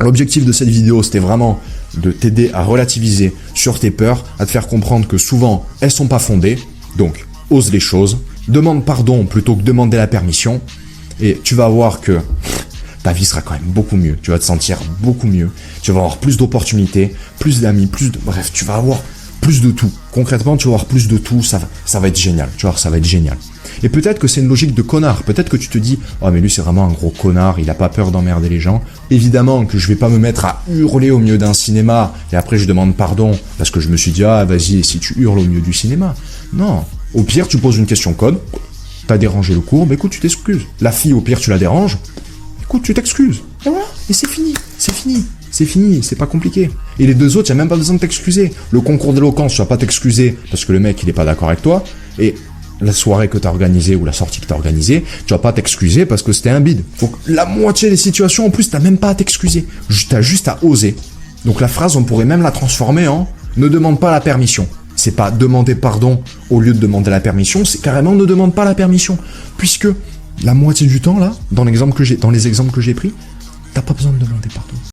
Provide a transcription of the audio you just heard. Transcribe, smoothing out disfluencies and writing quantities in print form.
L'objectif de cette vidéo, c'était vraiment de t'aider à relativiser sur tes peurs, à te faire comprendre que souvent, elles sont pas fondées. Donc, ose les choses, demande pardon plutôt que demander la permission, et tu vas voir que ta vie sera quand même beaucoup mieux. Tu vas te sentir beaucoup mieux. Tu vas avoir plus d'opportunités, plus d'amis, bref, tu vas avoir plus de tout. Concrètement, tu vas avoir plus de tout, ça va être génial. Tu vois, ça va être génial. Et peut-être que c'est une logique de connard. Peut-être que tu te dis, oh mais lui c'est vraiment un gros connard, il a pas peur d'emmerder les gens. Évidemment que je vais pas me mettre à hurler au milieu d'un cinéma et après je demande pardon parce que je me suis dit, ah vas-y, si tu hurles au milieu du cinéma. Non. Au pire, tu poses une question code, t'as dérangé le cours, mais écoute, tu t'excuses. La fille, au pire, tu la déranges, écoute, tu t'excuses. Et voilà, et c'est fini, c'est fini. C'est fini, c'est pas compliqué. Et les deux autres, y a même pas besoin de t'excuser. Le concours d'éloquence, tu vas pas t'excuser parce que le mec, il est pas d'accord avec toi. Et la soirée que t'as organisée ou la sortie que t'as organisée, tu vas pas t'excuser parce que c'était un bide. Donc, la moitié des situations, en plus, t'as même pas à t'excuser. T'as juste à oser. Donc, la phrase, on pourrait même la transformer en « ne demande pas la permission ». C'est pas demander pardon au lieu de demander la permission, c'est carrément ne demande pas la permission. Puisque la moitié du temps, là, dans les exemples que j'ai pris, t'as pas besoin de demander pardon.